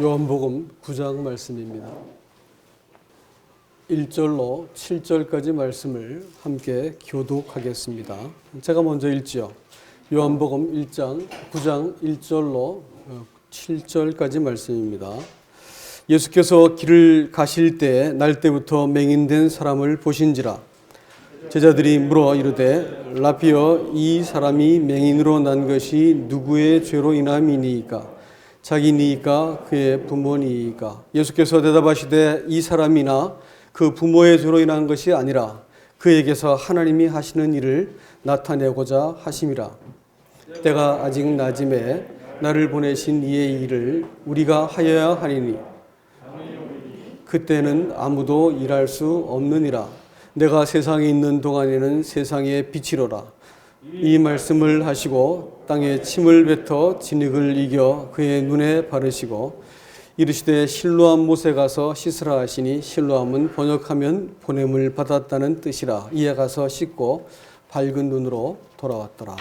요한복음 9장 말씀입니다. 1절로 7절까지 말씀을 함께 교독하겠습니다. 제가 먼저 읽지요. 요한복음 9장 1절로 7절까지 말씀입니다. 예수께서 길을 가실 때 날 때부터 맹인된 사람을 보신지라. 제자들이 물어 이르되 라피어, 이 사람이 맹인으로 난 것이 누구의 죄로 인함이니이까? 자기니이까 그의 부모니이까? 예수께서 대답하시되 이 사람이나 그 부모의 죄로 인한 것이 아니라 그에게서 하나님이 하시는 일을 나타내고자 하심이라. 때가 아직 낮음에 나를 보내신 이의 일을 우리가 하여야 하리니 그때는 아무도 일할 수 없느니라. 내가 세상에 있는 동안에는 세상의 빛이로라. 이 말씀을 하시고 땅에 침을 뱉어 진흙을 이겨 그의 눈에 바르시고 이르시되 실로암 못에 가서 씻으라 하시니 실로암은 번역하면 보냄을 받았다는 뜻이라. 이에 가서 씻고 밝은 눈으로 돌아왔더라.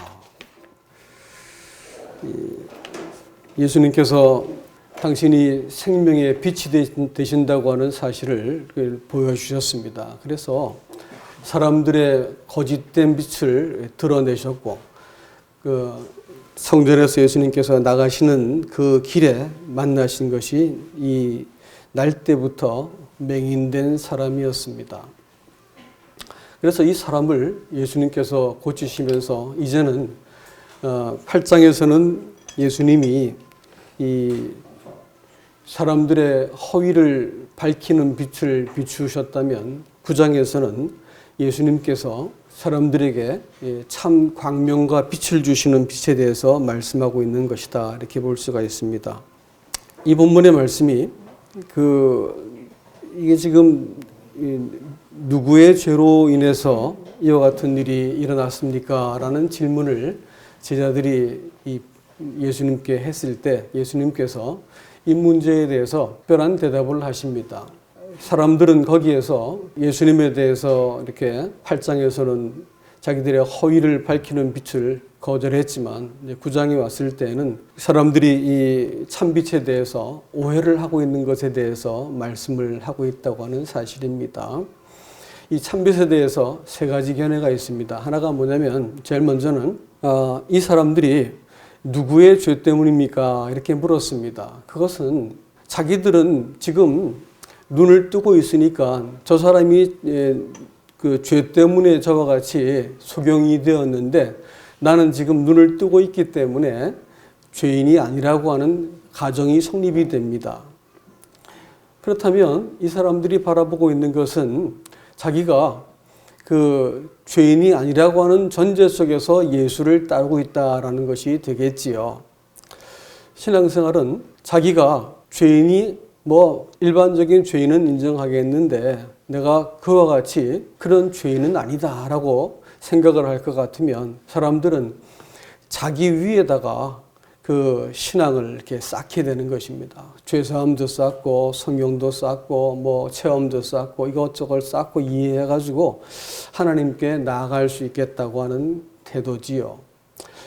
예수님께서 당신이 생명의 빛이 되신다고 하는 사실을 보여주셨습니다. 그래서 사람들의 거짓된 빛을 드러내셨고, 성전에서 예수님께서 나가시는 그 길에 만나신 것이 이 날 때부터 맹인된 사람이었습니다. 그래서 이 사람을 예수님께서 고치시면서 이제는 8장에서는 예수님이 이 사람들의 허위를 밝히는 빛을 비추셨다면 9장에서는 예수님께서 사람들에게 참 광명과 빛을 주시는 빛에 대해서 말씀하고 있는 것이다. 이렇게 볼 수가 있습니다. 이 본문의 말씀이 이게 지금 누구의 죄로 인해서 이와 같은 일이 일어났습니까? 라는 질문을 제자들이 예수님께 했을 때 예수님께서 이 문제에 대해서 특별한 대답을 하십니다. 사람들은 거기에서 예수님에 대해서 이렇게 8장에서는 자기들의 허위를 밝히는 빛을 거절했지만 9장에 왔을 때는 사람들이 이 참빛에 대해서 오해를 하고 있는 것에 대해서 말씀을 하고 있다고 하는 사실입니다. 이 참빛에 대해서 세 가지 견해가 있습니다. 하나가 뭐냐면 제일 먼저는 이 사람들이 누구의 죄 때문입니까? 이렇게 물었습니다. 그것은 자기들은 지금 눈을 뜨고 있으니까 저 사람이 그 죄 때문에 저와 같이 소경이 되었는데 나는 지금 눈을 뜨고 있기 때문에 죄인이 아니라고 하는 가정이 성립이 됩니다. 그렇다면 이 사람들이 바라보고 있는 것은 자기가 그 죄인이 아니라고 하는 전제 속에서 예수를 따르고 있다라는 것이 되겠지요. 신앙생활은 자기가 죄인이 일반적인 죄인은 인정하겠는데 내가 그와 같이 그런 죄인은 아니다라고 생각을 할 것 같으면 사람들은 자기 위에다가 그 신앙을 이렇게 쌓게 되는 것입니다. 죄사함도 쌓고 성경도 쌓고 체험도 쌓고 이것저것 쌓고 이해해가지고 하나님께 나아갈 수 있겠다고 하는 태도지요.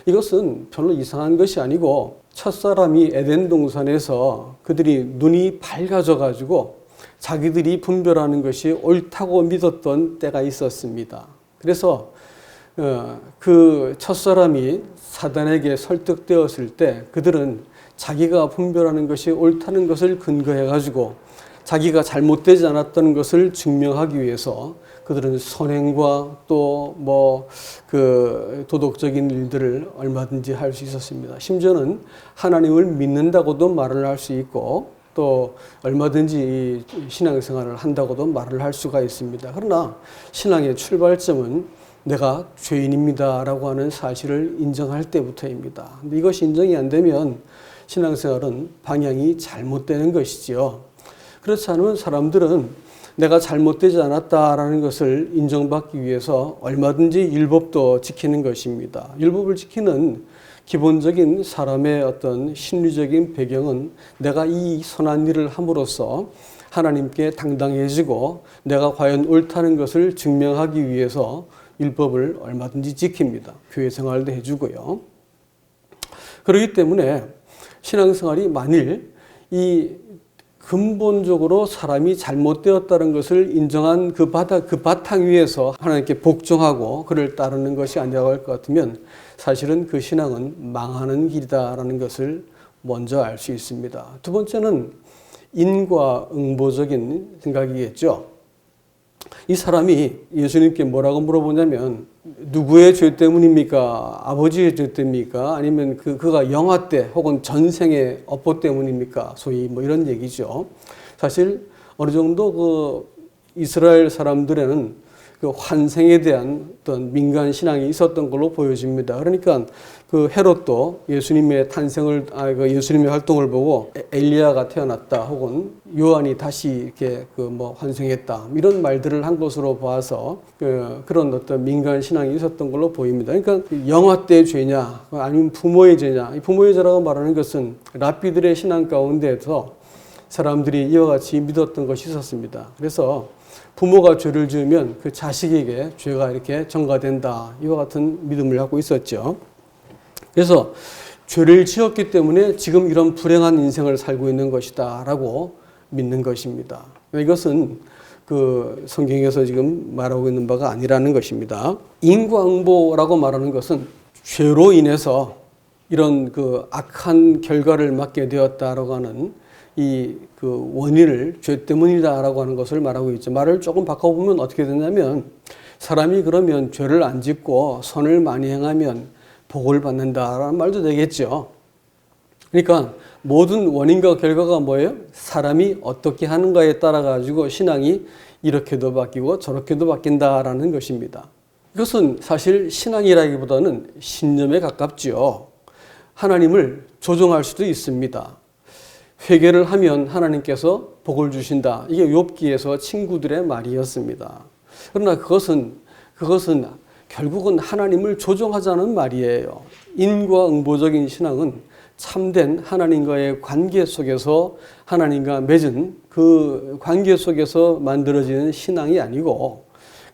이것은 별로 이상한 것이 아니고 첫사람이 에덴 동산에서 그들이 눈이 밝아져가지고 자기들이 분별하는 것이 옳다고 믿었던 때가 있었습니다. 그래서 그 첫사람이 사단에게 설득되었을 때 그들은 자기가 분별하는 것이 옳다는 것을 근거해가지고 자기가 잘못되지 않았다는 것을 증명하기 위해서 그들은 선행과 또 도덕적인 일들을 얼마든지 할 수 있었습니다. 심지어는 하나님을 믿는다고도 말을 할 수 있고 또 얼마든지 신앙생활을 한다고도 말을 할 수가 있습니다. 그러나 신앙의 출발점은 내가 죄인입니다 라고 하는 사실을 인정할 때부터입니다. 근데 이것이 인정이 안 되면 신앙생활은 방향이 잘못되는 것이지요. 그렇지 않으면 사람들은 내가 잘못되지 않았다라는 것을 인정받기 위해서 얼마든지 율법도 지키는 것입니다. 율법을 지키는 기본적인 사람의 어떤 심리적인 배경은 내가 이 선한 일을 함으로써 하나님께 당당해지고 내가 과연 옳다는 것을 증명하기 위해서 율법을 얼마든지 지킵니다. 교회 생활도 해주고요. 그렇기 때문에 신앙생활이 만일 이 근본적으로 사람이 잘못되었다는 것을 인정한 그 바탕 위에서 하나님께 복종하고 그를 따르는 것이 아니라고 할 것 같으면 사실은 그 신앙은 망하는 길이다라는 것을 먼저 알 수 있습니다. 두 번째는 인과응보적인 생각이겠죠. 이 사람이 예수님께 뭐라고 물어보냐면 누구의 죄 때문입니까? 아버지의 죄 때문입니까? 아니면 그가 영화 때 혹은 전생의 업보 때문입니까? 소위 뭐 이런 얘기죠. 사실 어느 정도 그 이스라엘 사람들에는 그 환생에 대한 어떤 민간 신앙이 있었던 걸로 보여집니다. 그러니까 그 헤롯도 예수님의 예수님의 활동을 보고 엘리야가 태어났다 혹은 요한이 다시 이렇게 환생했다 이런 말들을 한 것으로 봐서 그런 어떤 민간 신앙이 있었던 걸로 보입니다. 그러니까 영화 때의 죄냐 아니면 부모의 죄냐, 부모의 죄라고 말하는 것은 랍비들의 신앙 가운데에서 사람들이 이와 같이 믿었던 것이 있었습니다. 그래서 부모가 죄를 지으면 그 자식에게 죄가 이렇게 전가된다. 이와 같은 믿음을 갖고 있었죠. 그래서 죄를 지었기 때문에 지금 이런 불행한 인생을 살고 있는 것이다. 라고 믿는 것입니다. 이것은 그 성경에서 지금 말하고 있는 바가 아니라는 것입니다. 인과응보라고 말하는 것은 죄로 인해서 이런 그 악한 결과를 맞게 되었다라고 하는 그 원인을 죄 때문이다라고 하는 것을 말하고 있죠. 말을 조금 바꿔보면 어떻게 되냐면 사람이 그러면 죄를 안 짓고 선을 많이 행하면 복을 받는다라는 말도 되겠죠. 그러니까 모든 원인과 결과가 뭐예요? 사람이 어떻게 하는가에 따라 가지고 신앙이 이렇게도 바뀌고 저렇게도 바뀐다라는 것입니다. 이것은 사실 신앙이라기보다는 신념에 가깝죠. 하나님을 조종할 수도 있습니다. 회개를 하면 하나님께서 복을 주신다. 이게 욥기에서 친구들의 말이었습니다. 그러나 그것은 결국은 하나님을 조종하자는 말이에요. 인과응보적인 신앙은 참된 하나님과의 관계 속에서 하나님과 맺은 그 관계 속에서 만들어지는 신앙이 아니고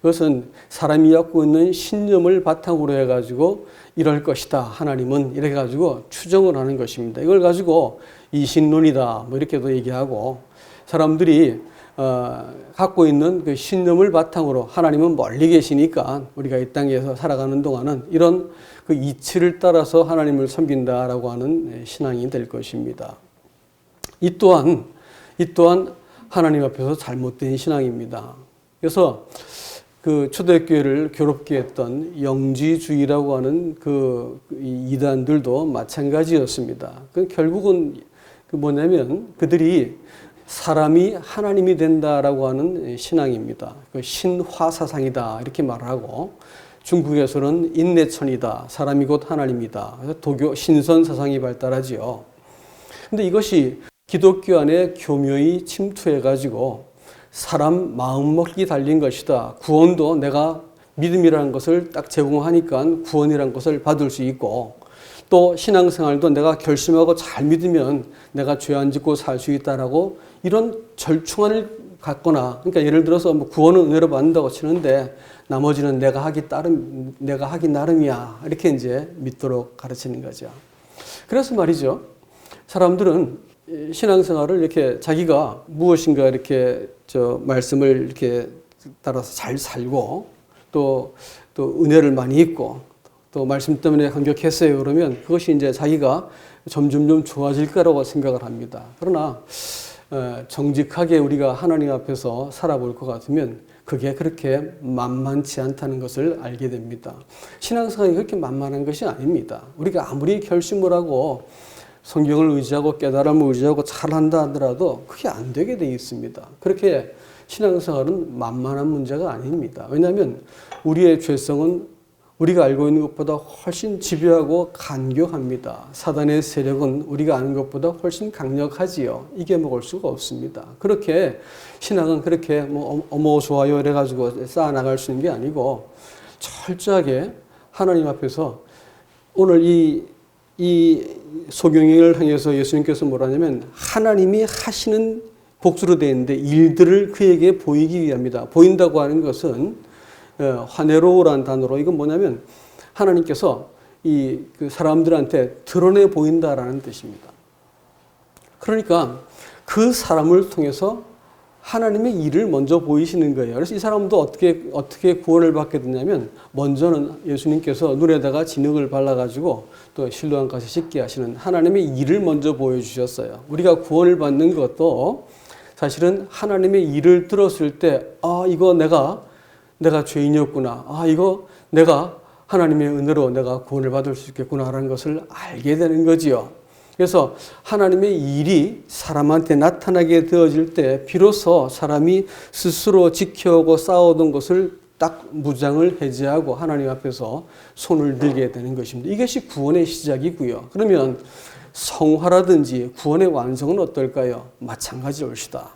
그것은 사람이 갖고 있는 신념을 바탕으로 해가지고 이럴 것이다. 하나님은 이렇게 가지고 추정을 하는 것입니다. 이걸 가지고 이신론이다. 뭐 이렇게도 얘기하고 사람들이 갖고 있는 그 신념을 바탕으로 하나님은 멀리 계시니까 우리가 이 땅에서 살아가는 동안은 이런 그 이치를 따라서 하나님을 섬긴다라고 하는 신앙이 될 것입니다. 이 또한 하나님 앞에서 잘못된 신앙입니다. 그래서 그 초대교회를 괴롭게 했던 영지주의라고 하는 그 이단들도 마찬가지였습니다. 그 결국은 뭐냐면 그들이 사람이 하나님이 된다라고 하는 신앙입니다. 그 신화 사상이다 이렇게 말하고 중국에서는 인내천이다. 사람이 곧 하나님이다. 도교 신선 사상이 발달하지요. 근데 이것이 기독교 안에 교묘히 침투해가지고 사람 마음먹기 달린 것이다. 구원도 내가 믿음이라는 것을 딱 제공하니까 구원이라는 것을 받을 수 있고 또 신앙생활도 내가 결심하고 잘 믿으면 내가 죄 안 짓고 살 수 있다라고 이런 절충안을 갖거나 그러니까 예를 들어서 뭐 구원은 은혜로 받는다고 치는데 나머지는 내가 하기 나름이야 이렇게 이제 믿도록 가르치는 거죠. 그래서 말이죠. 사람들은 신앙생활을 이렇게 자기가 무엇인가 이렇게 말씀을 이렇게 따라서 잘 살고 또 은혜를 많이 입고 또 말씀 때문에 감격했어요. 그러면 그것이 이제 자기가 점점 좋아질 거라고 생각을 합니다. 그러나 정직하게 우리가 하나님 앞에서 살아볼 것 같으면 그게 그렇게 만만치 않다는 것을 알게 됩니다. 신앙생활이 그렇게 만만한 것이 아닙니다. 우리가 아무리 결심을 하고 성경을 의지하고 깨달음을 의지하고 잘한다 하더라도 그게 안 되게 되어 있습니다. 그렇게 신앙생활은 만만한 문제가 아닙니다. 왜냐하면 우리의 죄성은 우리가 알고 있는 것보다 훨씬 집요하고 간교합니다. 사단의 세력은 우리가 아는 것보다 훨씬 강력하지요. 이겨먹을 수가 없습니다. 그렇게 신앙은 그렇게 어머 좋아요 이래가지고 쌓아나갈 수 있는 게 아니고 철저하게 하나님 앞에서 오늘 이 소경행을 향해서 예수님께서 뭐라냐면 하나님이 하시는 복수로 되어 있는데 일들을 그에게 보이기 위함이다. 보인다고 하는 것은 화내로우라는 단어로 이건 뭐냐면 하나님께서 그 사람들한테 드러내 보인다라는 뜻입니다. 그러니까 그 사람을 통해서 하나님의 일을 먼저 보이시는 거예요. 그래서 이 사람도 어떻게 구원을 받게 되냐면, 먼저는 예수님께서 눈에다가 진흙을 발라가지고 또 실로암가서 씻게 하시는 하나님의 일을 먼저 보여주셨어요. 우리가 구원을 받는 것도 사실은 하나님의 일을 들었을 때, 이거 내가 죄인이었구나. 이거 내가 하나님의 은혜로 내가 구원을 받을 수 있겠구나라는 것을 알게 되는 거지요. 그래서 하나님의 일이 사람한테 나타나게 되어질 때 비로소 사람이 스스로 지켜오고 싸우던 것을 딱 무장을 해제하고 하나님 앞에서 손을 들게 되는 것입니다. 이것이 구원의 시작이고요. 그러면 성화라든지 구원의 완성은 어떨까요? 마찬가지일 것이다.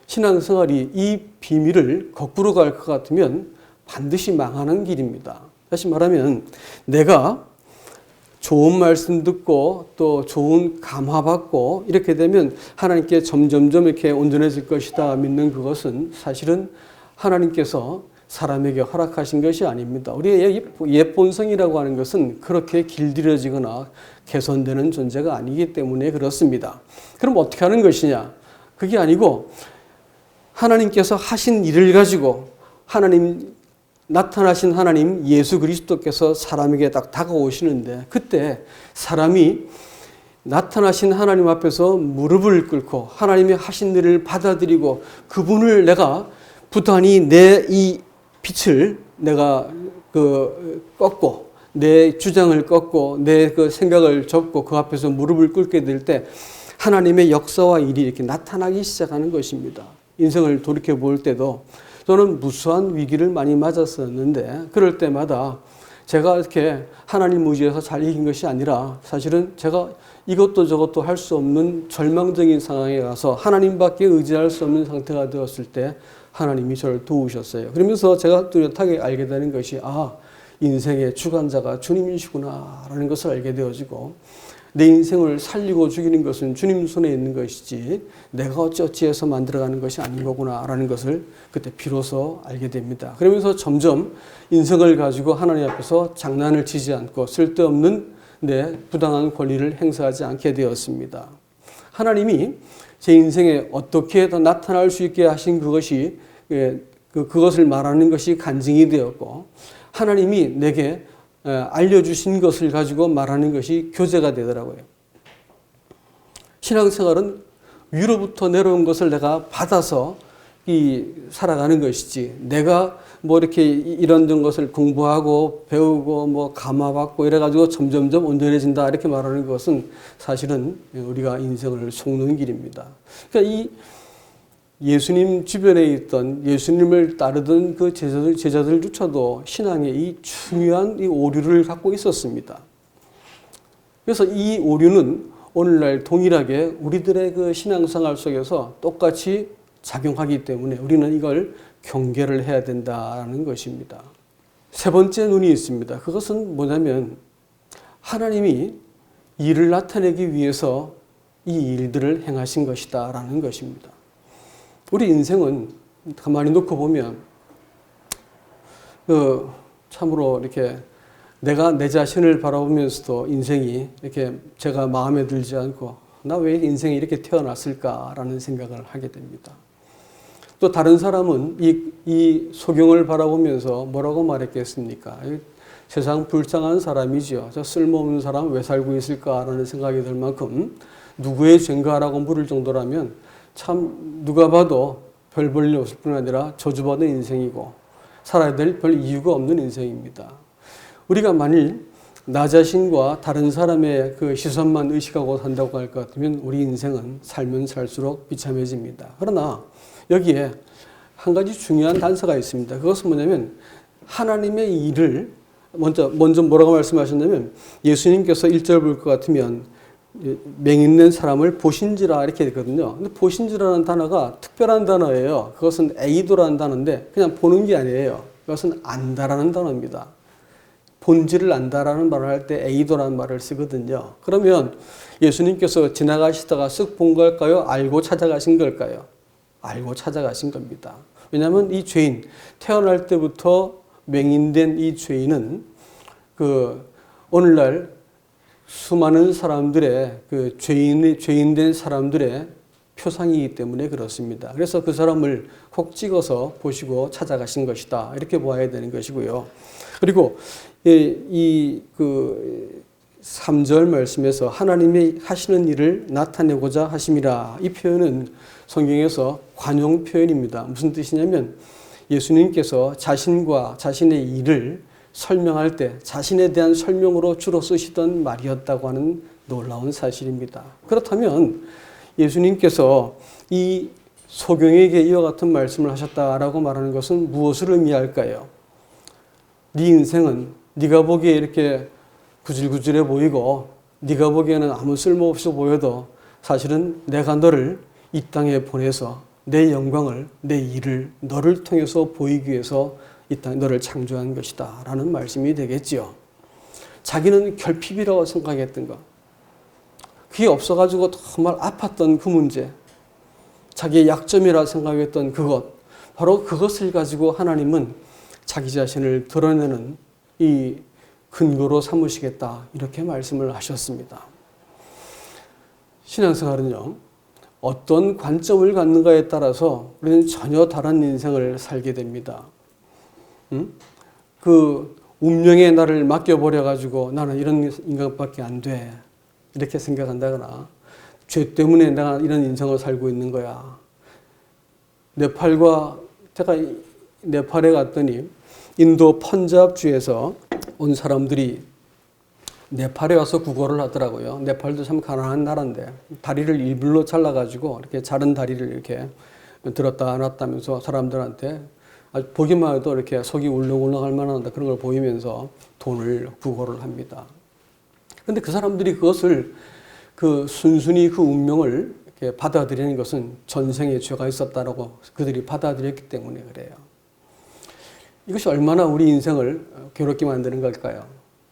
신앙생활이 이 비밀을 거꾸로 갈 것 같으면 반드시 망하는 길입니다. 다시 말하면 내가 좋은 말씀 듣고 또 좋은 감화 받고 이렇게 되면 하나님께 점점점 이렇게 온전해질 것이다 믿는 그것은 사실은 하나님께서 사람에게 허락하신 것이 아닙니다. 우리의 옛 본성이라고 하는 것은 그렇게 길들여지거나 개선되는 존재가 아니기 때문에 그렇습니다. 그럼 어떻게 하는 것이냐? 그게 아니고 하나님께서 하신 일을 가지고 나타나신 하나님 예수 그리스도께서 사람에게 딱 다가오시는데, 그때 사람이 나타나신 하나님 앞에서 무릎을 꿇고 하나님이 하신 일을 받아들이고 그분을 내가 부단히 내 이 빛을 내가 꺾고 내 주장을 꺾고 내 그 생각을 접고 그 앞에서 무릎을 꿇게 될 때 하나님의 역사와 일이 이렇게 나타나기 시작하는 것입니다. 인생을 돌이켜 볼 때도 저는 무수한 위기를 많이 맞았었는데, 그럴 때마다 제가 이렇게 하나님 의지해서 잘 이긴 것이 아니라 사실은 제가 이것도 저것도 할 수 없는 절망적인 상황에 가서 하나님밖에 의지할 수 없는 상태가 되었을 때 하나님이 저를 도우셨어요. 그러면서 제가 뚜렷하게 알게 되는 것이 인생의 주관자가 주님이시구나 라는 것을 알게 되어지고, 내 인생을 살리고 죽이는 것은 주님 손에 있는 것이지 내가 어찌어찌해서 만들어가는 것이 아닌 거구나 라는 것을 그때 비로소 알게 됩니다. 그러면서 점점 인생을 가지고 하나님 앞에서 장난을 치지 않고 쓸데없는 내 부당한 권리를 행사하지 않게 되었습니다. 하나님이 제 인생에 어떻게 더 나타날 수 있게 하신 그것이 그것을 말하는 것이 간증이 되었고, 하나님이 내게 알려주신 것을 가지고 말하는 것이 교제가 되더라고요. 신앙생활은 위로부터 내려온 것을 내가 받아서 살아가는 것이지, 내가 뭐 이렇게 이런 것을 공부하고 배우고 뭐 감화받고 이래가지고 점점점 온전해진다 이렇게 말하는 것은 사실은 우리가 인생을 속는 길입니다. 그러니까 이 예수님 주변에 있던 예수님을 따르던 그 제자들조차도 신앙에 이 중요한 이 오류를 갖고 있었습니다. 그래서 이 오류는 오늘날 동일하게 우리들의 그 신앙생활 속에서 똑같이 작용하기 때문에 우리는 이걸 경계를 해야 된다는 것입니다. 세 번째 눈이 있습니다. 그것은 뭐냐면 하나님이 일을 나타내기 위해서 이 일들을 행하신 것이다라는 것입니다. 우리 인생은 가만히 놓고 보면 참으로 이렇게 내가 내 자신을 바라보면서도 인생이 이렇게 제가 마음에 들지 않고 나 왜 인생이 이렇게 태어났을까라는 생각을 하게 됩니다. 또 다른 사람은 이 소경을 바라보면서 뭐라고 말했겠습니까? 세상 불쌍한 사람이죠. 저 쓸모없는 사람 왜 살고 있을까라는 생각이 들 만큼 누구의 죄인가라고 물을 정도라면 참 누가 봐도 별 볼 일 없을 뿐 아니라 저주받은 인생이고 살아야 될 별 이유가 없는 인생입니다. 우리가 만일 나 자신과 다른 사람의 그 시선만 의식하고 산다고 할 것 같으면 우리 인생은 살면 살수록 비참해집니다. 그러나 여기에 한 가지 중요한 단서가 있습니다. 그것은 뭐냐면 하나님의 일을 먼저 뭐라고 말씀하셨냐면 예수님께서 1절 볼 것 같으면 맹인된 사람을 보신지라 이렇게 되거든요. 근데 보신지라는 단어가 특별한 단어예요. 그것은 에이도라는 단어인데 그냥 보는 게 아니에요. 그것은 안다라는 단어입니다. 본질을 안다라는 말을 할 때 에이도라는 말을 쓰거든요. 그러면 예수님께서 지나가시다가 쓱 본 걸까요? 알고 찾아가신 걸까요? 알고 찾아가신 겁니다. 왜냐하면 이 죄인, 태어날 때부터 맹인된 이 죄인은 오늘날 수많은 사람들의 그 죄인된 사람들의 표상이기 때문에 그렇습니다. 그래서 그 사람을 콕 찍어서 보시고 찾아가신 것이다. 이렇게 보아야 되는 것이고요. 그리고 그 3절 말씀에서 하나님이 하시는 일을 나타내고자 하심이라. 이 표현은 성경에서 관용 표현입니다. 무슨 뜻이냐면 예수님께서 자신과 자신의 일을 설명할 때 자신에 대한 설명으로 주로 쓰시던 말이었다고 하는 놀라운 사실입니다. 그렇다면 예수님께서 이 소경에게 이와 같은 말씀을 하셨다라고 말하는 것은 무엇을 의미할까요? 네 인생은 네가 보기에 이렇게 구질구질해 보이고 네가 보기에는 아무 쓸모없어 보여도 사실은 내가 너를 이 땅에 보내서 내 영광을, 내 일을 너를 통해서 보이기 위해서 이 땅에 너를 창조한 것이다 라는 말씀이 되겠지요. 자기는 결핍이라고 생각했던 것, 그게 없어가지고 정말 아팠던 그 문제, 자기의 약점이라 생각했던 그것, 바로 그것을 가지고 하나님은 자기 자신을 드러내는 이 근거로 삼으시겠다 이렇게 말씀을 하셨습니다. 신앙생활은요, 어떤 관점을 갖는가에 따라서 우리는 전혀 다른 인생을 살게 됩니다. 그 운명의 나를 맡겨버려가지고 나는 이런 인간밖에 안 돼 이렇게 생각한다거나 죄 때문에 내가 이런 인생을 살고 있는 거야. 제가 네팔에 갔더니 인도 펀잡주에서 온 사람들이 네팔에 와서 구걸을 하더라고요. 네팔도 참 가난한 나라인데 다리를 일부러 잘라가지고 이렇게 자른 다리를 이렇게 들었다 놨다면서 사람들한테 아주 보기만 해도 이렇게 속이 울렁울렁할 만한 그런 걸 보이면서 돈을 구걸을 합니다. 그런데 그 사람들이 그것을 순순히 그 운명을 이렇게 받아들이는 것은 전생에 죄가 있었다라고 그들이 받아들였기 때문에 그래요. 이것이 얼마나 우리 인생을 괴롭게 만드는 걸까요?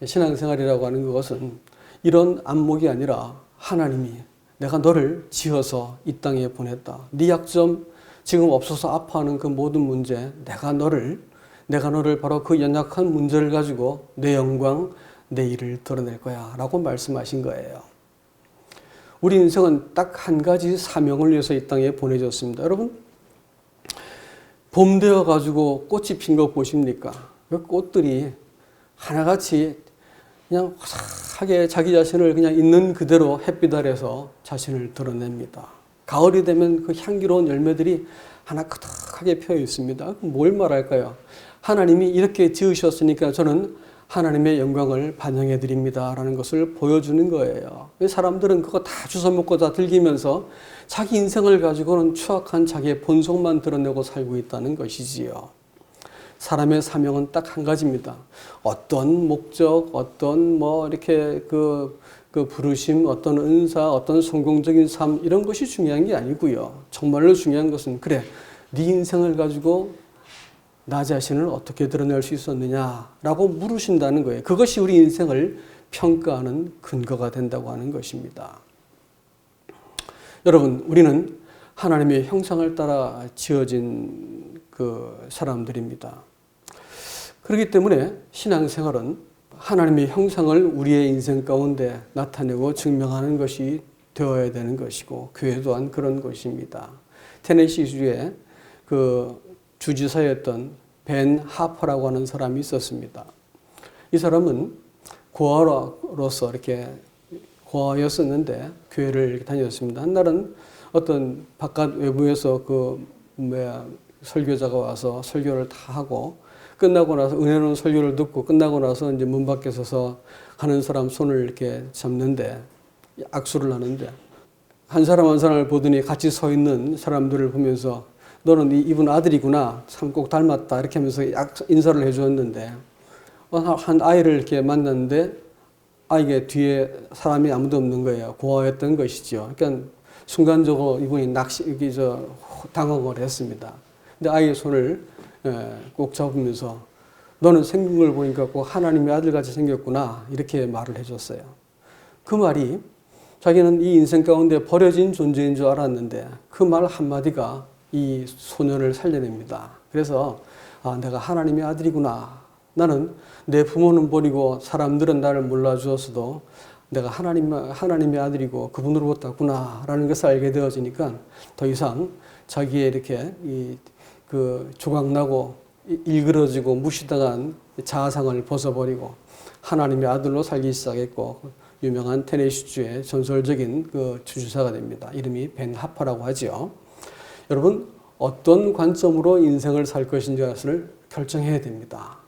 신앙생활이라고 하는 것은 이런 안목이 아니라 하나님이 내가 너를 지어서 이 땅에 보냈다. 네 약점, 지금 없어서 아파하는 그 모든 문제, 내가 너를 바로 그 연약한 문제를 가지고 내 영광, 내 일을 드러낼 거야 라고 말씀하신 거예요. 우리 인생은 딱 한 가지 사명을 위해서 이 땅에 보내졌습니다. 여러분, 봄 되어가지고 꽃이 핀 거 보십니까? 그 꽃들이 하나같이 그냥 화사하게 자기 자신을 그냥 있는 그대로 햇빛 아래서 자신을 드러냅니다. 가을이 되면 그 향기로운 열매들이 하나 크득하게 펴 있습니다. 뭘 말할까요? 하나님이 이렇게 지으셨으니까 저는 하나님의 영광을 반영해 드립니다 라는 것을 보여주는 거예요. 사람들은 그거 다 주워먹고 다 즐기면서 자기 인생을 가지고는 추악한 자기의 본성만 드러내고 살고 있다는 것이지요. 사람의 사명은 딱 한 가지입니다. 어떤 목적, 어떤 이렇게 그 부르심, 어떤 은사, 어떤 성공적인 삶 이런 것이 중요한 게 아니고요. 정말로 중요한 것은 그래, 네 인생을 가지고 나 자신을 어떻게 드러낼 수 있었느냐라고 물으신다는 거예요. 그것이 우리 인생을 평가하는 근거가 된다고 하는 것입니다. 여러분, 우리는 하나님의 형상을 따라 지어진 그 사람들입니다. 그렇기 때문에 신앙생활은 하나님의 형상을 우리의 인생 가운데 나타내고 증명하는 것이 되어야 되는 것이고 교회 또한 그런 것입니다. 테네시주의 그 주지사였던 벤 하퍼라고 하는 사람이 있었습니다. 이 사람은 고아로서 이렇게 고아였었는데 교회를 이렇게 다녔습니다. 한 날은 어떤 바깥 외부에서 설교자가 와서 설교를 다 하고 끝나고 나서 은혜로운 설교를 듣고 끝나고 나서 이제 문 밖에 서서 가는 사람 손을 이렇게 잡는데 악수를 하는데 한 사람 한 사람을 보더니 같이 서 있는 사람들을 보면서 너는 이분 아들이구나. 참 꼭 닮았다. 이렇게 하면서 인사를 해주었는데 한 아이를 이렇게 만났는데 아이가 뒤에 사람이 아무도 없는 거예요. 고아였던 것이죠. 그러니까 순간적으로 이분이 당황을 했습니다. 근데 아이의 손을 꼭 잡으면서 너는 생긴 걸 보니까 꼭 하나님의 아들같이 생겼구나. 이렇게 말을 해줬어요. 그 말이 자기는 이 인생 가운데 버려진 존재인 줄 알았는데 그 말 한마디가 이 소년을 살려냅니다. 그래서 내가 하나님의 아들이구나. 나는 내 부모는 버리고 사람들은 나를 몰라주었어도 내가 하나님의 아들이고 그분으로부터 왔구나라는 것을 알게 되어지니까 더 이상 자기의 이렇게 그 조각나고 일그러지고 무시당한 자아상을 벗어버리고 하나님의 아들로 살기 시작했고 유명한 테네시주의 전설적인 그 주주사가 됩니다. 이름이 벤 하퍼라고 하지요. 여러분 어떤 관점으로 인생을 살 것인지를 결정해야 됩니다.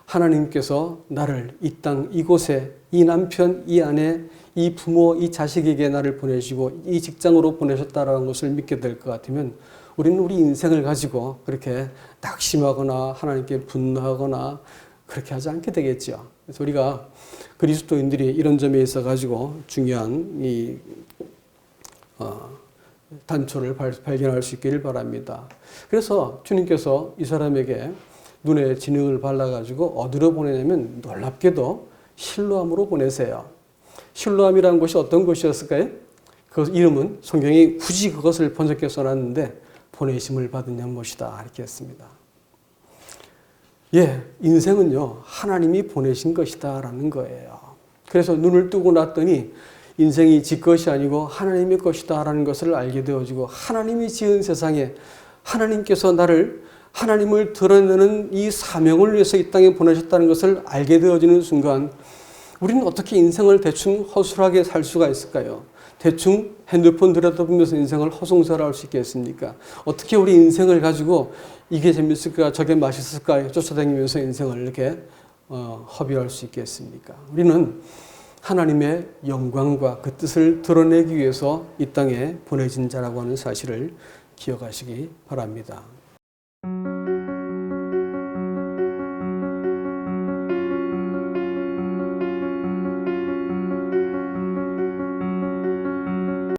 하나님께서 나를 이 땅 이곳에 이 남편 이 아내 이 부모 이 자식에게 나를 보내시고 이 직장으로 보내셨다라는 것을 믿게 될 것 같으면 우리는 우리 인생을 가지고 그렇게 낙심하거나 하나님께 분노하거나 그렇게 하지 않게 되겠죠. 그래서 우리가 그리스도인들이 이런 점에 있어 가지고 중요한 단초를 발견할 수 있기를 바랍니다. 그래서 주님께서 이 사람에게 눈에 진흙을 발라가지고 어디로 보내냐면 놀랍게도 실로암으로 보내세요. 실로암이라는 곳이 어떤 곳이었을까요? 그 이름은 성경이 굳이 그것을 번역해 써놨는데 보내심을 받은 연못이다 이렇게 했습니다. 예, 인생은요 하나님이 보내신 것이다라는 거예요. 그래서 눈을 뜨고 났더니 인생이 지 것이 아니고 하나님의 것이다라는 것을 알게 되어지고 하나님이 지은 세상에 하나님께서 나를 하나님을 드러내는 이 사명을 위해서 이 땅에 보내셨다는 것을 알게 되어지는 순간 우리는 어떻게 인생을 대충 허술하게 살 수가 있을까요? 대충 핸드폰 들여다보면서 인생을 허송세월할 수 있겠습니까? 어떻게 우리 인생을 가지고 이게 재밌을까 저게 맛있을까 쫓아다니면서 인생을 이렇게 허비할 수 있겠습니까? 우리는 하나님의 영광과 그 뜻을 드러내기 위해서 이 땅에 보내진 자라고 하는 사실을 기억하시기 바랍니다.